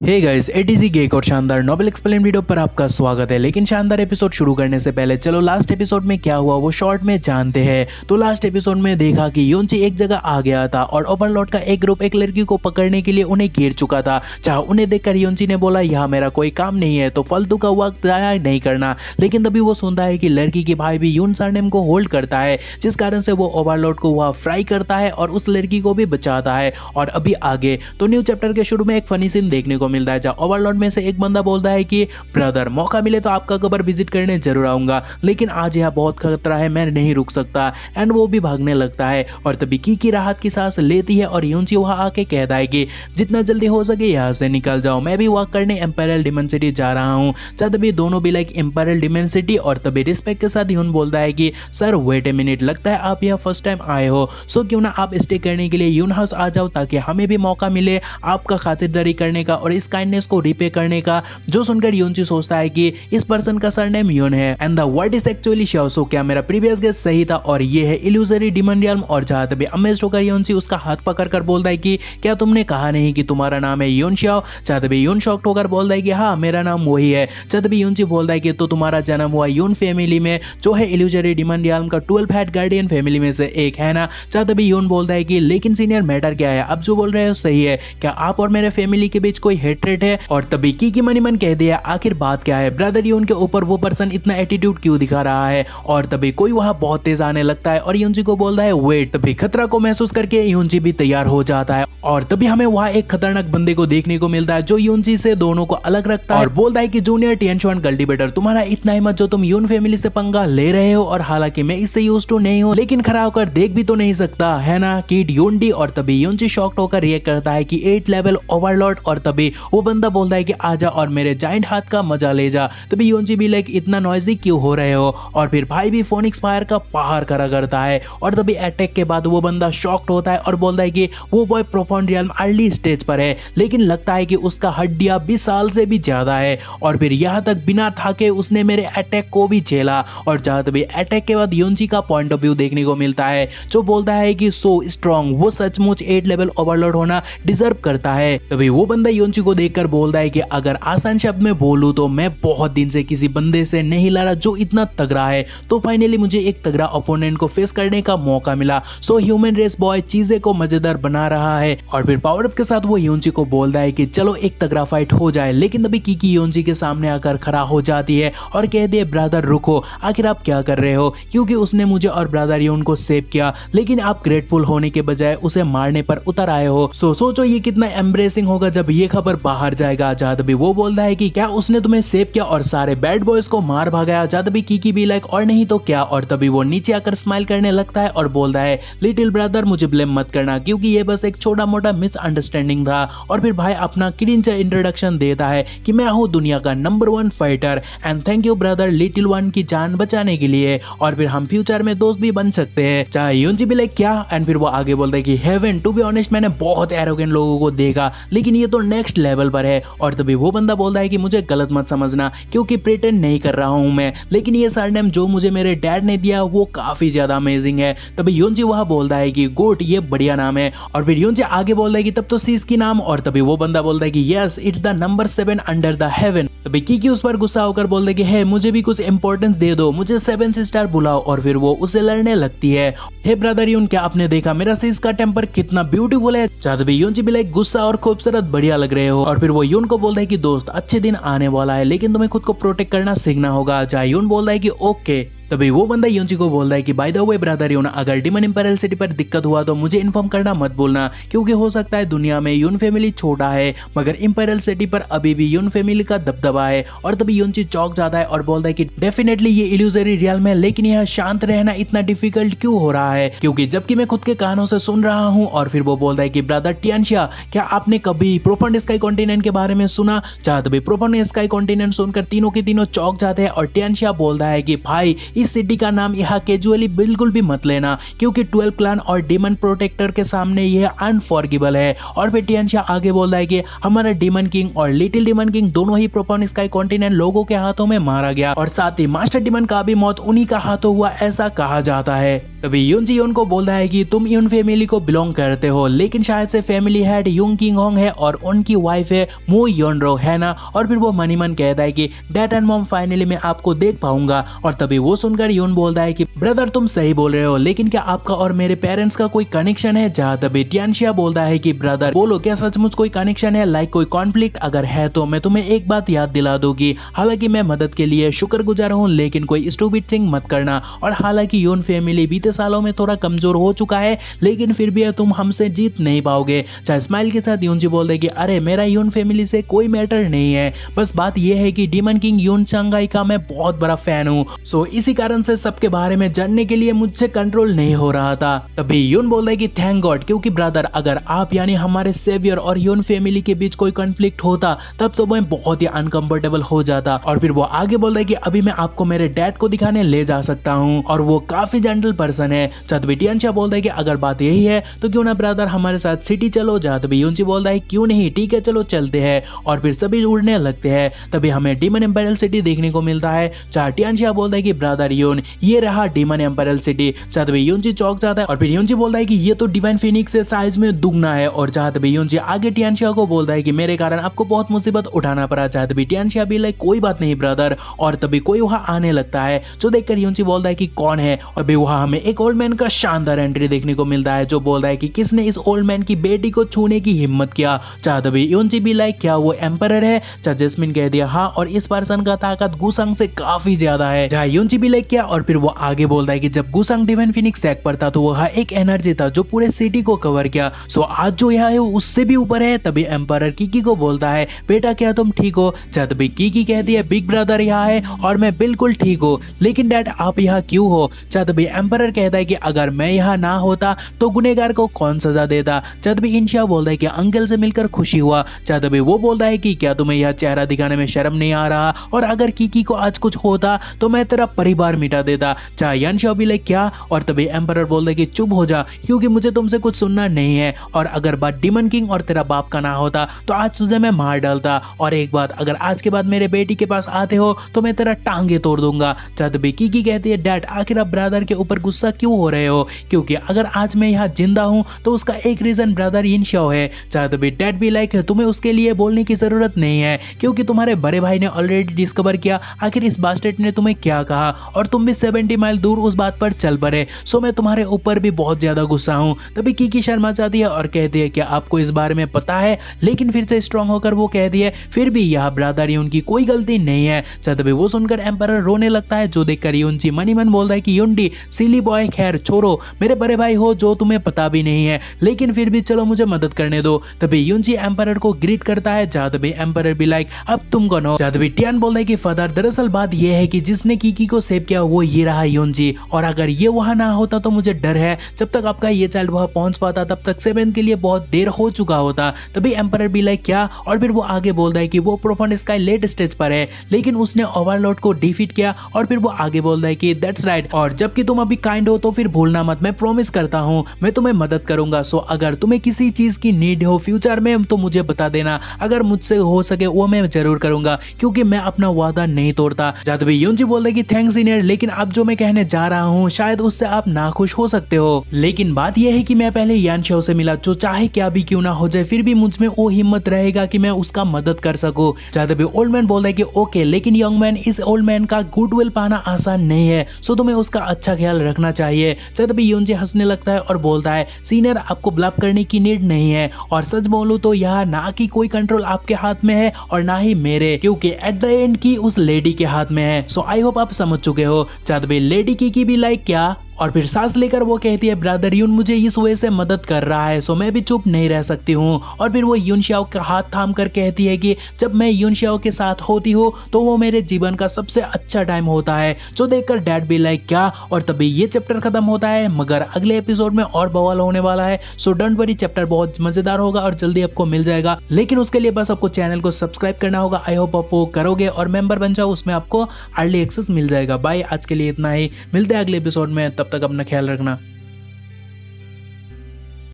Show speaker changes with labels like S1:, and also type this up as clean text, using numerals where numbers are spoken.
S1: Hey guys, ATC की एक और शानदार नोबल एक्सप्लेन वीडियो पर आपका स्वागत है। लेकिन शानदार एपिसोड शुरू करने से पहले चलो लास्ट एपिसोड में क्या हुआ वो शॉर्ट में जानते हैं। तो लास्ट एपिसोड में देखा कि योंची एक जगह आ गया था और ओवरलॉर्ड का एक ग्रुप एक लड़की को पकड़ने के लिए उन्हें घेर चुका था। जहाँ उन्हें देखकर योंची ने बोला यहाँ मेरा कोई काम नहीं है, तो फालतू का वक्त जाया नहीं करना। लेकिन तभी वो सुनता है कि लड़की के भाई भी यून सरनेम को होल्ड करता है, जिस कारण से वो ओवरलॉर्ड को वह फ्राई करता है और उस लड़की को भी बचाता है। और अभी आगे तो न्यू चैप्टर के शुरू में एक फनी सीन देखने को मिलता है, जहाँ ओवरलॉर्ड में से एक बंदा बोलता है कि ब्रदर मौका मिले तो आपका कबर विजिट करने जरूर आऊंगा, लेकिन आज यह बहुत खतरा है, मैं नहीं रुक सकता। एंड वो भी भागने लगता है और तभी की राहत की सांस लेती है और योंची वहां आके कहता है कि जितना जल्दी हो सके यहाँ से निकल जाओ, मैं भी वॉक करने एम्पायरल डिमन सिटी जा रहा हूँ। तभी दोनों भी लाइक एम्पायरल डिमन सिटी। और तभी रिस्पेक्ट के साथ यून बोलता है कि सर वेट ए मिनट, लगता है आप यहाँ फर्स्ट टाइम आए हो, सो क्यों ना आप स्टे करने के लिए यून हाउस आ जाओ, ताकि हमें भी मौका मिले आपका खातिरदारी करने का और इस काइंडनेस को रिपे करने का। जो सुनकर योंची सोचता है कि इस पर्सन का सरनेम यून है and the word is actually Shao. So क्या मेरा प्रीवियस गेस सही था और ये है इल्यूजरी डिमन रियल्म। और जहां तभी अमेज्ड होकर योंची उसका हाथ पकड़कर बोलता है कि क्या तुमने कहा नहीं कि तुम्हारा नाम है यून शाओ। जहां तभी यून शॉक्ड होकर बोलता है कि हाँ मेरा नाम वही है। जहां तभी योंची बोलता है कि तो तुम्हारा जन्म हुआ यून फैमिली में, जो है इल्यूजरी डिमन रियल्म का 12 हेड गार्डियन फैमिली में से एक, है ना। जहां तभी यून बोलता है कि लेकिन सीनियर मैटर क्या है, अब जो बोल रहे हो सही है, क्या आप और मेरे फैमिली के बीच कोई हेट्रेट है। और तभी की मनी मन कह दिया आखिर बात क्या है, ब्रदर यून के ऊपर वो पर्सन इतना एटीट्यूड क्यों दिखा रहा है। और तभी कोई वहां बहुत तेज आने लगता है और योंची को बोलता है वेट। तभी खतरा को महसूस करके योंची भी तैयार हो जाता है और तभी हमें वहां एक खतरनाक बंदे को देखने को मिलता है, जो योंची से दोनों को अलग रखता है और बोलता है कि जूनियर टियनशुआन कल्टीवेटर, तुम्हारा इतना हिम्मत जो तुम यून फैमिली से पंगा ले रहे हो, और हालांकि मैं इससे यूज्ड टू नहीं हूं, लेकिन खड़ा होकर देख भी तो नहीं सकता, है ना किड योंडी। और तभी योंची शॉक्ड होकर रिएक्ट करता है कि 8 लेवल ओवरलॉर्ड। और तभी वो बंदा बोलता है कि आजा और मेरे जाइंट हाथ का मजा ले जा। तभी योंची भी लाइक इतना नॉइजी क्यों हो रहे हो। और फिर भाई भी फोनिक्स फायर का पहाड़ खड़ा करता है। और तभी अटैक के बाद वो बंदा शॉक्ड होता है और बोलता है कि वो boy profound realm early stage पर है, लेकिन लगता है कि उसका हड्डियां 20 साल से भी ज्यादा है। और फिर यहाँ तक बिना थाके उसने मेरे अटैक को भी झेला। और जहां तभी अटैक के बाद योंची का पॉइंट ऑफ व्यू देखने को मिलता है, जो बोलता है कि सो स्ट्रॉन्ग, वो सचमुच 8 लेवल ओवरलॉर्ड होना डिजर्व करता है। तभी वो बंदा योंची को देखकर बोलता है कि अगर आसान शब्द में बोलूं तो मैं बहुत दिन से किसी बंदे से नहीं लड़ा जो इतना तगड़ा है, तो फाइनली मुझे एक तगड़ा ओपोनेंट को फेस करने का मौका मिला। सो ह्यूमन रेस बॉय चीजें को मजेदार बना रहा है। और फिर पावर अप के साथ वो योंची को बोलता है कि चलो एक तगड़ा फाइट हो जाए। लेकिन तभी की योंची के सामने आकर खड़ा हो जाती है और कहती है ब्रदर रुको, आखिर आप क्या कर रहे हो, क्योंकि उसने मुझे और ब्रदर यून को सेव किया, लेकिन आप ग्रेटफुल होने के बजाय उसे मारने पर उतर आए हो। सोचो ये कितना एम्ब्रेसिंग होगा जब ये खबर बाहर जाएगा। जहां तभी वो बोलता है कि क्या उसने तुम्हें सेव किया और सारे बैड बॉयज को मार भागाया। जहां तभी की भी लाइक और नहीं तो क्या। और तभी वो नीचे आकर स्माइल करने लगता है और बोलता है लिटिल ब्रदर मुझे ब्लेम मत करना, क्योंकि ये बस एक छोटा मोटा मिसअंडरस्टैंडिंग था। और फिर भाई अपना क्रिंच इंट्रोडक्शन देता है कि मैं हूँ दुनिया का number 1 fighter and thank you brother little one की जान बचाने के लिए, और फिर हम फ्यूचर में दोस्त भी बन सकते हैं। चाहे योंची भी लाइक क्या। एंड फिर वो आगे बोलता है कि हेवन टू बी ऑनेस्ट मैंने बहुत एरोगेंट लोगों को देखा, लेकिन ये तो नेक्स्ट लेवल पर है। और तभी वो बंदा बोलता है कि मुझे गलत मत समझना, क्योंकि प्रिटेंड नहीं कर रहा हूं मैं, लेकिन ये सरनेम जो मुझे मेरे डैड ने दिया वो काफी ज्यादा अमेजिंग है। तभी योंची वहां बोलता है कि गोट ये बढ़िया नाम है। और फिर योंची आगे बोलता है कि तब तो सीस की नाम। और तभी वो बंदा बोलता है कि yes it's the number 7 under the haven. तभी की उस पर गुस्सा होकर बोलता है कि है मुझे भी कुछ इंपॉर्टेंस दे दो, मुझे 7 स्टार बुलाओ। और फिर वो उसे लड़ने लगती है। हे ब्रदर यून क्या आपने देखा मेरा सीस का टेम्पर कितना ब्यूटीफुल है। जहां तभी योंची भी लाइक गुस्सा और खूबसूरत बढ़िया लग रहे हो। और फिर वो यून को बोलता है कि दोस्त अच्छे दिन आने वाला है, लेकिन तुम्हें खुद को प्रोटेक्ट करना सीखना होगा। जहां यून बोलता है कि ओके। तभी वो बंदा योंची को बोलता है कि बाय द वे ब्रदर यून अगर डिमन इंपेरियल सिटी पर दिक्कत हुआ तो मुझे इन्फॉर्म करना मत भूलना, क्योंकि हो सकता है दुनिया में यून फैमिली छोटा है, मगर इंपेरियल सिटी पर अभी भी यून फैमिली का दबदबा है। और तभी योंची चौंक जाता है और बोलता है कि डेफिनेटली ये इल्यूजरी रियल्म है, लेकिन यहाँ शांत रहना इतना डिफिकल्ट क्यों हो रहा है, क्योंकि जबकि मैं खुद के कानों से सुन रहा हूँ। और फिर वो बोलता है कि ब्रदर टियनशिया क्या आपने कभी प्रोफाउंड स्काई कॉन्टिनेंट के बारे में सुना। जहां तभी प्रोफाउंड स्काई कॉन्टिनेंट सुनकर तीनों के तीनों चौंक जाते हैं। और टियनशिया बोलता है कि भाई इस सिटी का नाम यहाँ कैजुअली बिल्कुल भी मत लेना, क्योंकि 12 क्लान और डीमन प्रोटेक्टर के सामने यह अनफॉरगिबल है। और फिर टियनशिया आगे बोलता है कि हमारा डीमन किंग और लिटिल डीमन किंग दोनों ही प्रोफाउंड स्काई कॉन्टिनेंट लोगों के हाथों में मारा गया, और साथ ही मास्टर डीमन का भी मौत उन्हीं का हाथों हुआ ऐसा कहा जाता है। तभी यूनजी यून को बोलता है कि तुम यून फैमिली को बिलोंग करते हो, लेकिन शायद से फैमिली हेड यूंग किंग होंग है और उनकी वाइफ है मू योनरो, है ना। और फिर वो मनी मन कहता है कि डैड एंड मॉम फाइनली मैं आपको देख पाऊंगा। और तभी वो सुनकर यून बोलता है कि ब्रदर तुम सही बोल रहे हो, लेकिन क्या आपका और मेरे पेरेंट्स का कोई कनेक्शन है? जहाँ तभी टियानशिया बोलता है कि ब्रदर बोलो क्या सचमुच कोई कनेक्शन है, लाइक कोई कॉन्फ्लिक्ट अगर है तो मैं तुम्हें एक बात याद दिला दूंगी। हालांकि मैं मदद के लिए शुक्रगुजार हूँ, लेकिन कोई स्टूपिड थिंग मत करना। और हालांकि यून फैमिली बीते सालों में थोड़ा कमजोर हो चुका है, लेकिन फिर भी तुम हमसे जीत नहीं पाओगे। चाहे स्माइल के साथ यूनजी बोलते हैं कि अरे मेरा यून फैमिली से कोई मैटर नहीं है, बस बात यह है कि डीमन किंग यून चांगाई का मैं बहुत बड़ा फैन हूँ। सो इसी कारण से सबके बारे में जानने के लिए मुझसे कंट्रोल नहीं हो रहा था। तभी यून बोलता है कि थैंक गॉड, क्योंकि ब्रदर अगर आप यानी हमारे सेवियर और यून फैमिली के बीच कोई कॉन्फ्लिक्ट होता तब तो मैं बहुत ही अनकंफर्टेबल हो जाता। और फिर वो आगे बोलता है कि अभी मैं आपको मेरे डैड को दिखाने ले जा सकता हूँ और वो काफी जेंटल पर्सन है। तभी टियानशिया बोलता है कि अगर बात यही है तो क्यों ना ब्रदर हमारे साथ सिटी चलो। जा तभी यूनजी बोलता है क्यों नहीं, ठीक है चलो चलते हैं। और फिर सभी उड़ने लगते हैं। तभी हमें डीमन एम्पायर सिटी देखने को मिलता है। चाहे टियानशिया बोलता है कि ब्रदर यून ये रहा डीमन एम्पायर सिटी। चाहे तभी यूनजी चौंक जाता है और फिर यूनजी बोलता है कि ये तो डिवाइन फिनिक्स से साइज में दुगना है। और चाहे तभी यूनजी आगे टियानशिया को बोलता है कि मेरे कारण आपको बहुत मुसीबत उठाना पड़ा। चाहे तभी टियानशिया भी लाइक कोई बात नहीं ब्रदर। और तभी कोई वहां आने लगता है, जो देखकर यूनजी बोलता है कि कौन है। और भी वहां हमें एक ओल्ड मैन का शानदार एंट्री देखने को मिलता है, जो बोलता है कि किसने इस ओल्ड मैन की बेटी को छूने की हिम्मत किया। चाहे तभी यूनजी भी लाइक क्या वो एम्परर है। चाहे जैस्मिन कह दिया हाँ, और इस पर्सन का ताकत गुसंग से काफी ज्यादा है। चाहे यूनजी भी लाइक क्या। और फिर वो आगे बोलता है कि जब गुसंग डिवाइन फिनिक्स सैक पर था तो वह एक एनर्जी था जो पूरे सिटी को कवर किया। सो आज जो यहाँ है उससे भी ऊपर है। तभी एम्परर किकी को बोलता है बेटा क्या तुम ठीक हो? चाहे तभी किकी कहती है बिग ब्रदर यहाँ है और मैं बिल्कुल ठीक हूँ, लेकिन डैड आप यहाँ क्यों हो? चाहे तभी एम्परर कहता है कि अगर मैं यहाँ ना होता तो गुनहगार को कौन सजा देता। चाहे तभी इंशिया बोलता है कि अंकल से मिलकर खुशी हुआ। चाहे तभी वो बोलता है कि क्या तुम्हें यह चेहरा दिखाने में शर्म नहीं आ रहा? और अगर किकी को आज कुछ होता तो मैं तेरा परिवार मिटा देता। चाहे यानशिया भी लाइक क्या। और तभी एम्परर बोलता है कि चुप हो जा, क्योंकि मुझे तुमसे कुछ सुनना नहीं है। और अगर बात डीमन किंग और तेरा बाप का ना होता तो आज तुझे मैं मार डालता। और एक बात, अगर आज के बाद मेरे बेटी के पास आते हो तो मैं तेरा टांगे तोड़ दूंगा। चाहे तभी किकी कहती है डैड आखिर आप ब्रदर के ऊपर गुस्सा क्यों हो रहे हो? क्योंकि अगर आज मैं यहाँ जिंदा हूँ तो उसका एक रीजन ब्रदर यिनशियाओ है। चाहे तभी डैड भी लाइक तुम्हें उसके लिए बोलने की जरूरत नहीं है, क्योंकि तुम्हारे बड़े भाई ने ऑलरेडी डिस्कवर किया आखिर इस बास्टेट ने तुम्हें क्या कहा, और तुम भी 70 माइल दूर उस बात पर चल पड़े। सो मैं तुम्हारे ऊपर भी बहुत ज्यादा गुस्सा हूँ। तभी किकी शर्मा जाती है और कहती है क्या आपको इस बारे में पता है? लेकिन फिर से स्ट्रांग होकर वो कहती है फिर भी यह ब्रदर यून की कोई गलती नहीं है। चाहे तभी वो सुनकर एम्परर रोने लगता है, जो देखकर यूनची मनी मन बोलता है कि यूनडी सिली बॉय खैर छोड़ो, मेरे बड़े भाई हो जो तुम्हें पता भी नहीं है, लेकिन फिर भी चलो मुझे मदद करने दो। तभी यूनची एम्परर को ग्रीट करता है। जहाँ तभी एम्परर भी लाइक अब तुम कौन हो? जहाँ तभी टियान बोलता है कि फादर दरअसल बात यह है कि जिसने किकी को सेव किया वो ये रहा यूनजी, और अगर ये वहां ना होता तो मुझे डर है जब तक आपका ये चाइल्ड वहां पहुंच पाता तब तक 7 के लिए बहुत देर हो चुका होता। तभी एम्परर भी लाइक क्या। और फिर वो आगे बोलता है कि वो प्रोफाउंड स्काई लेट स्टेज पर है, लेकिन उसने ओवरलॉर्ड को डिफीट किया। और फिर वो आगे बोलता है कि दैट्स राइट, और जबकि तुम अभी काइंड हो तो फिर भूलना मत, मैं प्रॉमिस करता हूँ मैं तुम्हें मदद करूंगा। सो अगर तुम्हें किसी चीज की नीड हो फ्यूचर में तो मुझे बता देना, अगर मुझसे हो सके वो मैं जरूर करूंगा, क्योंकि मैं अपना वादा नहीं तोड़ता। जब भी यूनजी बोलता है कि थैंक्स सीनियर, लेकिन अब जो मैं कहने जा रहा हूँ शायद उससे आप नाखुश हो सकते हो, लेकिन बात यह है कि मैं पहले यानशियाओ से मिला, जो चाहे क्या भी क्यों ना हो जाए फिर भी मुझ में वो हिम्मत रहेगा कि मैं उसका मदद कर सकूं। जब भी ओल्ड मैन बोलता है कि ओके, लेकिन यंग मैन इस ओल्ड मैन का गुडविल पाना आसान नहीं है, सो तुम्हें उसका अच्छा ख्याल रखना चाहिए। जब भी यूनजी हंसने लगता है और बोलता है सीनियर आपको ब्लफ करने की नीड नहीं है, और सच बोलूं तो यहाँ ना कि कोई कंट्रोल आपके हाथ में है और ना ही मेरे, क्योंकि एट द एंड की उस लेडी के हाथ में है। सो आई होप आप समझ चुके हो। जब भी लेडी की भी लाइक क्या। और फिर सांस लेकर वो कहती है ब्रदर यून मुझे इस वजह से मदद कर रहा है, सो मैं भी चुप नहीं रह सकती हूँ। और फिर वो यूनशियाओ का हाथ थाम कर कहती है कि जब मैं यूनशियाओ के साथ होती हूँ तो वो मेरे जीवन का सबसे अच्छा टाइम होता है, जो देखकर डैड भी लाइक क्या। और तभी ये चैप्टर खत्म होता है, मगर अगले एपिसोड में और बवाल होने वाला है। सो डोंट वरी, चैप्टर बहुत मजेदार होगा और जल्दी आपको मिल जाएगा, लेकिन उसके लिए बस आपको चैनल को सब्सक्राइब करना होगा। आई होप आप वो करोगे और मेंबर बन जाओ, उसमें आपको अर्ली एक्सेस मिल जाएगा। बाय, आज के लिए इतना ही, मिलते हैं अगले एपिसोड में, तब तक अपना ख्याल रखना।